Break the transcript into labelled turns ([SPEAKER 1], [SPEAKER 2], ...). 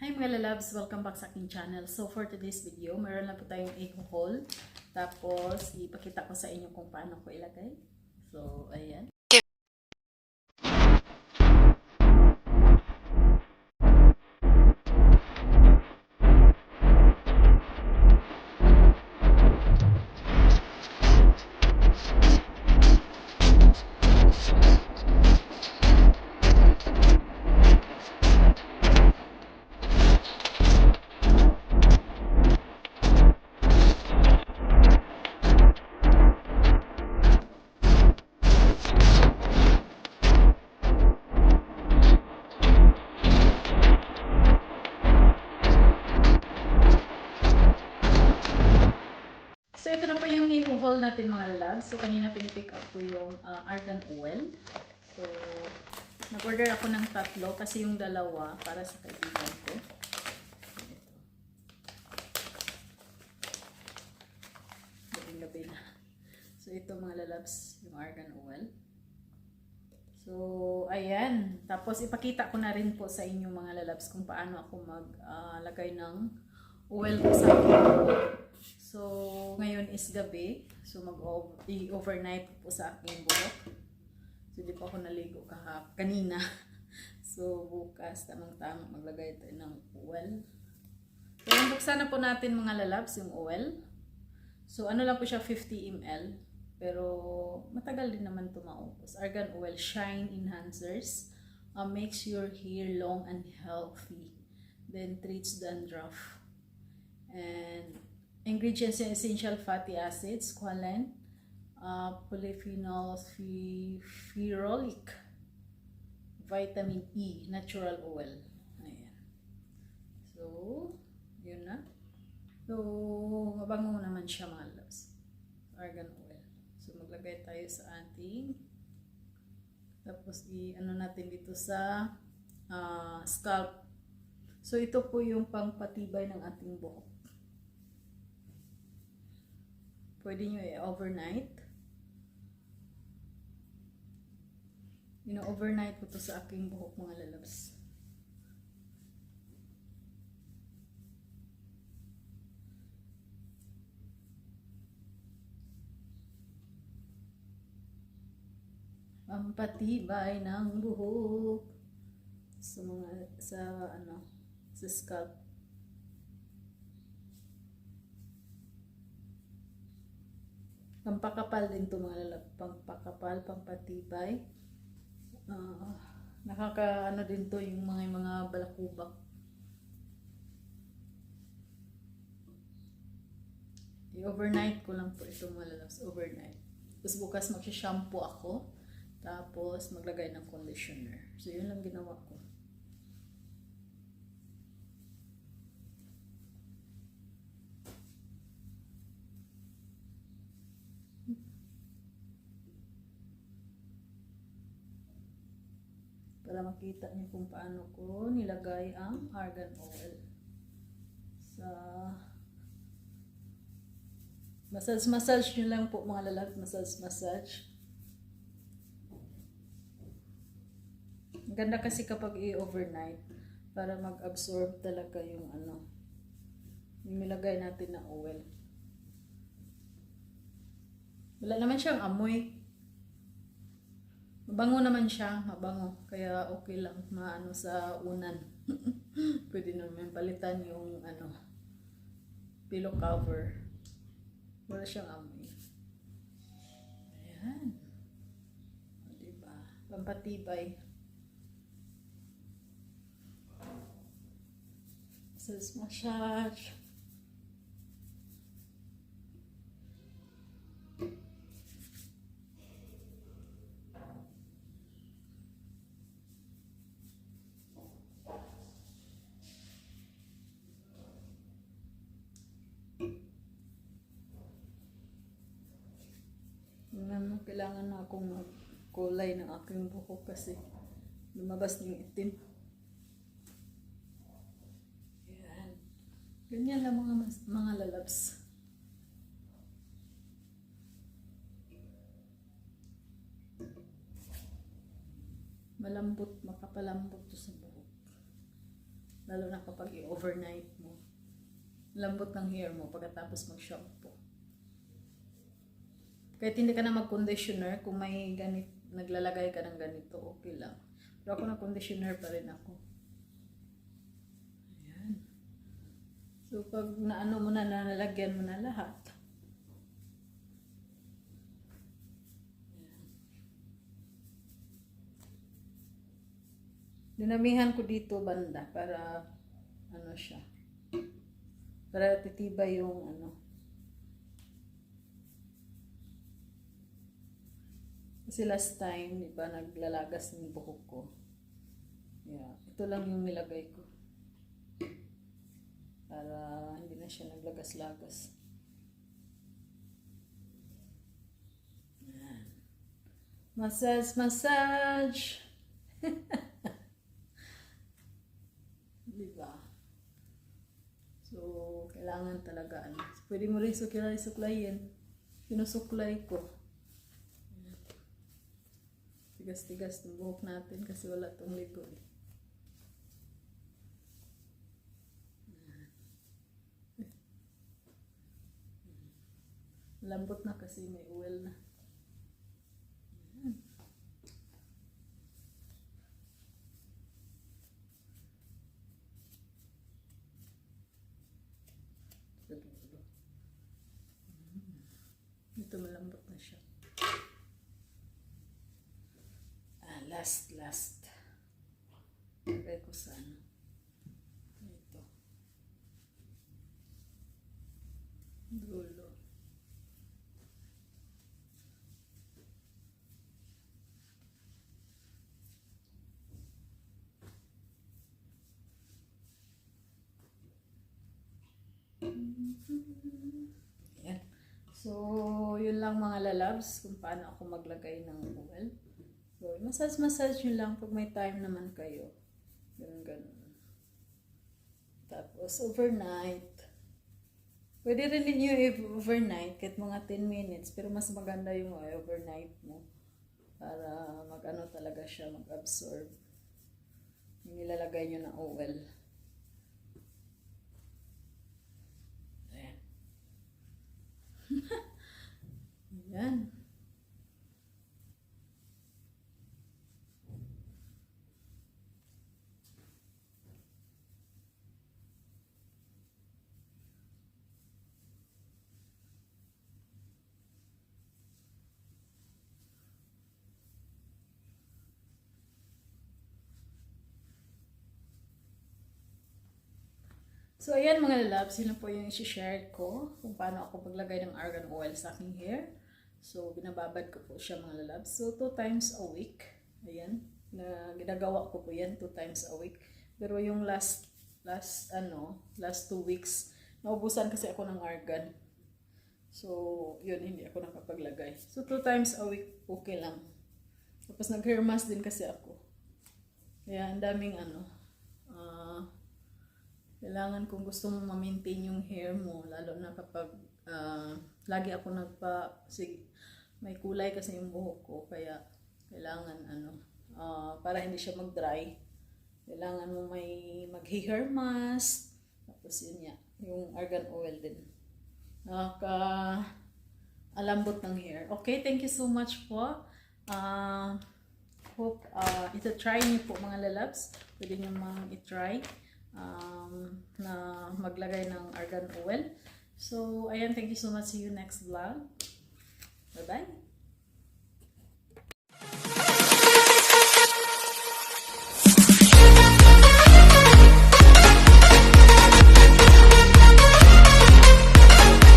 [SPEAKER 1] Hi mga lalabs! Welcome back sa aking channel. So for today's video, meron lang po tayong i-haul. Tapos ipakita ko sa inyo kung paano ko ilagay. So ayan. So ito na po yung i-haul natin mga lalabs. So kanina pinipick up ko yung argan oil. So nag-order ako ng 3 kasi yung 2 para sa kaibigan ko. Gabi na. So ito mga lalabs, yung argan oil. So ayan. Tapos ipakita ko na rin po sa inyo mga lalabs kung paano ako maglagay ng oil ko sa akin. So ngayon is gabi. So mag-overnight po sa aking buhok. So di pa ako naligo kanina. So bukas tamang-tamang maglagay tayo ng oil. So buksan na po natin mga lalabs yung oil. So ano lang po siya, 50 ml. Pero matagal din naman ito maubos. Argan oil shine enhancers. Makes your hair long and healthy. Then treats dandruff. And ingredients and essential fatty acids, squalene, polyphenols, ferulic, vitamin E, natural oil. Ayan. So, yun na. So, mabango naman siya mga loves. Argan oil. So, maglagay tayo sa ating, tapos i-ano natin dito sa scalp. So, ito po yung pangpatibay ng ating buhok. Pwede nyo i-overnight. Overnight ko to sa aking buhok mga lalabs. Pampatibay ng buhok sa scalp. Pampakapal din to mga lalab. Pampakapal, pampatibay. Nakakaano din to yung mga balakubak. I-overnight ko lang po ito mga lalabs. Overnight. Tapos bukas mag-shampoo ako. Tapos maglagay ng conditioner. So yun lang ginawa ko. Para makita niyo kung paano ko nilagay ang argan oil sa massage nyo lang po mga lalaki, massage. Ang ganda kasi kapag i-overnight para mag-absorb talaga yung yung nilagay natin na oil. Wala naman siyang amoy. Mabango naman siya, mabango. Kaya okay lang, maano sa unan. Pwede naman palitan yung pillow cover. Wala siyang amoy. Ayan. O, diba? Pampatibay. Massage. Kailangan na akong magkulay ng aking buhok kasi lumabas yung itim. Ayan. Ganyan lang mga lalabs. Malambot, makapalambot to sa buhok. Lalo na kapag i-overnight mo. Lambot ng hair mo pagkatapos mag-shampoo. Kahit hindi ka na mag-conditioner, kung may naglalagay ka ng ganito, okay lang. Pero ako na-conditioner pa rin ako. Ayan. So, pag naano mo na, nalagyan mo na lahat. Dinamihan ko dito banda para ano siya. Para titibay yung ano. Kasi last time, di ba, naglalagas ng buhok ko. Yeah, ito lang yung nilagay ko. Para hindi na siya naglagas-lagas. Yan. Massage, massage! Diba? So, kailangan talaga ano. Pwede mo rin suklayin. Sinusuklay ko. Tigas-tigas ng buhok natin kasi wala tong ligo eh. Lambot na kasi may oil na. Ito malambot na siya. Last. Lagay ko sa ano. Ito. Dulo. Ayan. So, yun lang mga lalabs kung paano ako maglagay ng oil. So, massage nyo lang pag may time naman kayo. Ganun. Tapos, overnight. Pwede rin ninyo overnight, kahit mga 10 minutes. Pero mas maganda yung overnight mo. Para mag-ano talaga siya, mag-absorb. Yung nilalagay nyo na oil. Ayan. Ayan. So, ayan mga lalabs, yun po yung isi-share ko kung paano ako maglagay ng argan oil sa aking hair. So, binababad ko po siya mga lalabs. So, 2 times a week. Ayan. Ginagawa ko po yan 2 times a week. Pero yung last 2 weeks, naubusan kasi ako ng argan. So, yun, hindi ako nakapaglagay. So, 2 times a week, okay lang. Tapos, nag-hair mask din kasi ako. Kaya, ang daming kailangan kung gusto mo ma-maintain yung hair mo, lalo na kapag lagi ako may kulay kasi yung buhok ko, kaya kailangan para hindi siya mag-dry, kailangan mo may mag-hair mask, tapos yun nga, yung argan oil din. Alambot ng hair. Okay, thank you so much po. Hope ita-try niyo po mga lalabs. Pwede niyo i-try. Na maglagay ng argan oil. So, ayan, thank you so much. See you next vlog. Bye-bye.